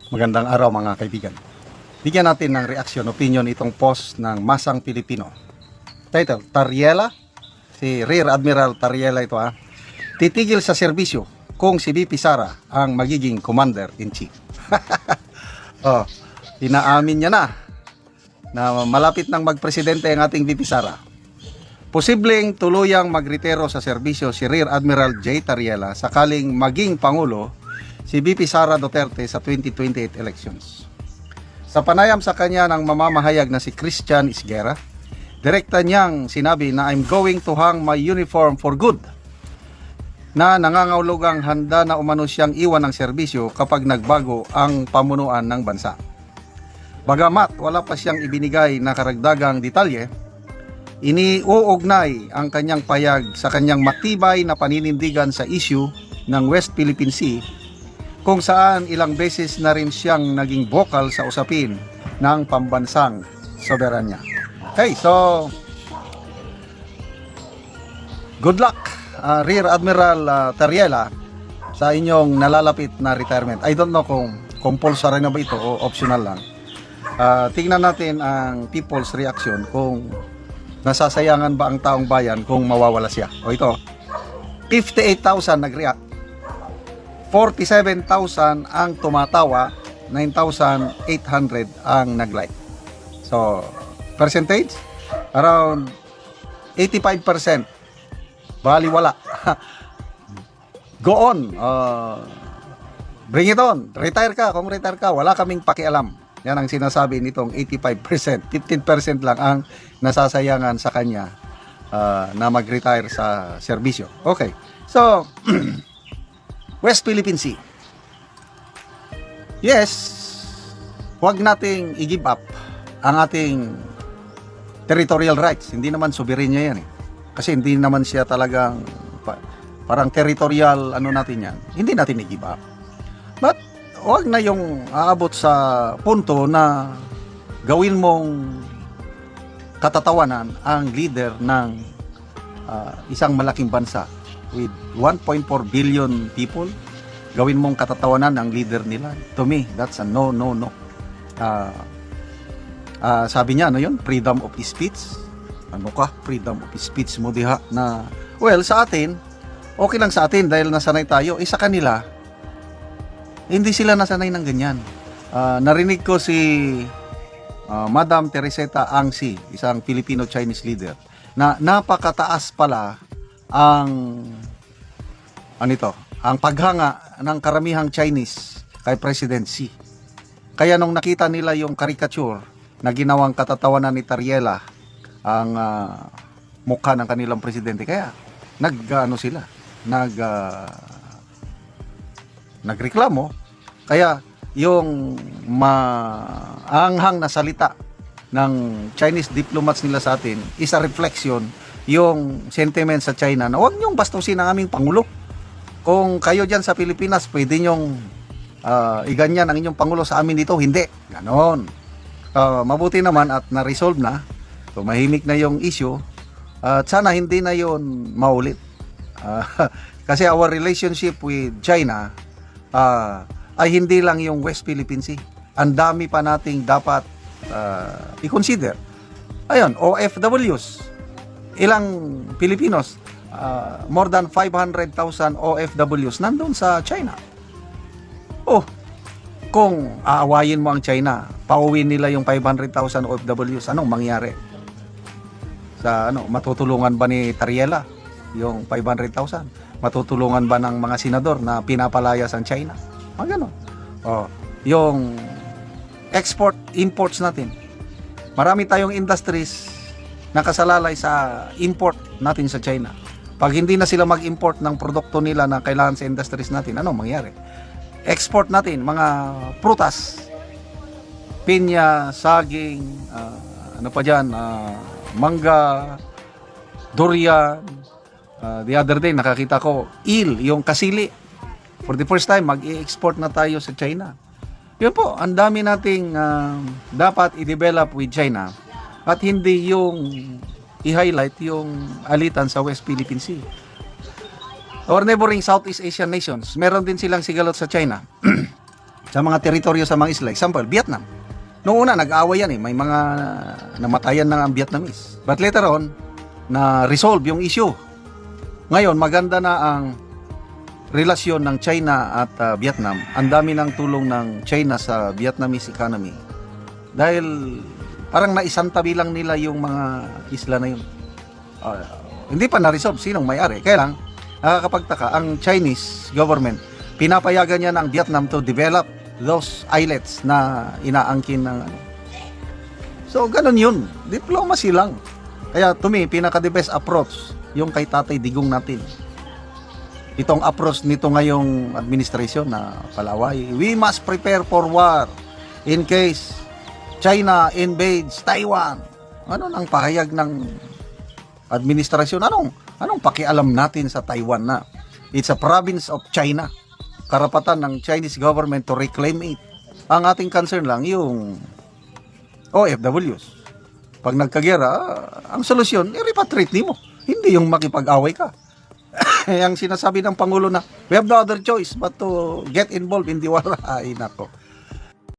Magandang araw mga kaibigan. Bigyan natin ng reaction, opinion itong post ng Masang Pilipino. Title, Tariela. Si Rear Admiral Tariela ito ha. Titigil sa serbisyo kung si VP Sara ang magiging Commander-in-Chief. Oh, inaamin niya na malapit nang magpresidente ang ating VP Sara. Posibleng tuluyang magretiro sa serbisyo si Rear Admiral J. Tariela sakaling maging Pangulo si VP Sara Duterte sa 2028 elections. Sa panayam sa kanya ng mamamahayag na si Christian Isguera, direkta niyang sinabi na I'm going to hang my uniform for good, na nangangahulugang handa na umano siyang iwan ng serbisyo kapag nagbago ang pamunuan ng bansa. Bagamat wala pa siyang ibinigay na karagdagang detalye, iniuugnay ang kanyang payag sa kanyang matibay na paninindigan sa issue ng West Philippine Sea, kung saan ilang beses na rin siyang naging vocal sa usapin ng pambansang soberanya. Okay, so good luck Rear Admiral Tariela sa inyong nalalapit na retirement. I don't know kung compulsory na ba ito o optional lang. Tingnan natin ang people's reaction kung nasasayangan ba ang taong bayan kung mawawala siya. O ito, 58,000 nag-react. 47,000 ang tumatawa, 9,800 ang nag-like. So, percentage? Around 85%. Baliwala. Go on. Bring it on. Retire ka. Kung retire ka, wala kaming pakialam. Yan ang sinasabi nitong 85%. 15% lang ang nasasayangan sa kanya na mag-retire sa serbisyo. Okay. So, West Philippine Sea. Yes, huwag nating i-give up ang ating territorial rights. Hindi naman soberanya yan eh. Kasi hindi naman siya talagang parang territorial ano natin yan. Hindi natin i-give up. But huwag na yung aabot sa punto na gawin mong katatawanan ang leader ng isang malaking bansa with 1.4 billion people. Gawin mong katatawanan ang leader nila. To me, that's a no. Sabi niya, ano yun? Freedom of speech. Ano ka? Freedom of speech mo diha na, well, sa atin, okay lang sa atin dahil nasanay tayo. Sa kanila, hindi sila nasanay ng ganyan. Narinig ko si Madam Teresita Angsi, isang Filipino-Chinese leader, na napakataas pala ang ang paghanga ng karamihang Chinese kay President Xi. Kaya nung nakita nila yung caricature na ginawang katatawanan ni Tariela ang mukha ng kanilang presidente, kaya nagreklamo. Kaya yung maanghang na salita ng Chinese diplomats nila sa atin is a reflection yung sentiment sa China na huwag niyong bastusin ang aming Pangulo. Kung kayo dyan sa Pilipinas, pwede niyong iganyan ang inyong Pangulo, sa amin dito, hindi. Ganon. Mabuti naman at na-resolve na. Tumahimik na yung issue. At sana hindi na yon maulit. Kasi our relationship with China ay hindi lang yung West Philippine Sea. Ang dami pa nating dapat i-consider. Ayun, OFWs. Ilang Pilipinos, more than 500,000 OFWs nandun sa China. Oh, kung aawayin mo ang China, pauwiin nila yung 500,000 OFWs, anong mangyari? Matutulungan ba ni Tariela yung 500,000? Matutulungan ba ng mga senador na pinapalayas ang China? Ganun. Oh, yung export, imports natin. Marami tayong industries nakasalalay sa import natin sa China. Pag hindi na sila mag-import ng produkto nila na kailangan sa industries natin, anong mangyari? Export natin, mga prutas, pinya, saging, mangga, durian. The other day, nakakita ko, yung kasili. For the first time, mag-i-export na tayo sa China. Yun po, ang dami nating dapat i-develop with China. At hindi yung i-highlight yung alitan sa West Philippine Sea. Our neighboring Southeast Asian nations, meron din silang sigalot sa China. sa mga teritoryo sa mga isla. Example, Vietnam. Noong una, nag-aaway yan eh. May mga namatayan na ang Vietnamese. But later on, na-resolve yung issue. Ngayon, maganda na ang relasyon ng China at Vietnam. Ang dami ng tulong ng China sa Vietnamese economy. Dahil parang naisantabi lang nila yung mga isla na yun. Hindi pa na-resolve sinong may-ari. Kaya lang, nakakapagtaka, ang Chinese government, pinapayagan niya ng Vietnam to develop those islets na inaangkin ng ano. So, ganun yun. Diplomacy lang. Kaya to me, pinaka-the best approach, yung kay Tatay Digong natin. Itong approach nito ngayong administration na Palaway. We must prepare for war in case China invades Taiwan. Ano nang pahayag ng administrasyon? Anong pakialam natin sa Taiwan na it's a province of China? Karapatan ng Chinese government to reclaim it. Ang ating concern lang yung OFWs. Pag nagkagera, ang solusyon, i-repatriate mo. Hindi yung makipag-away ka. Ang sinasabi ng Pangulo na, we have no other choice but to get involved in the war. Ay, nako.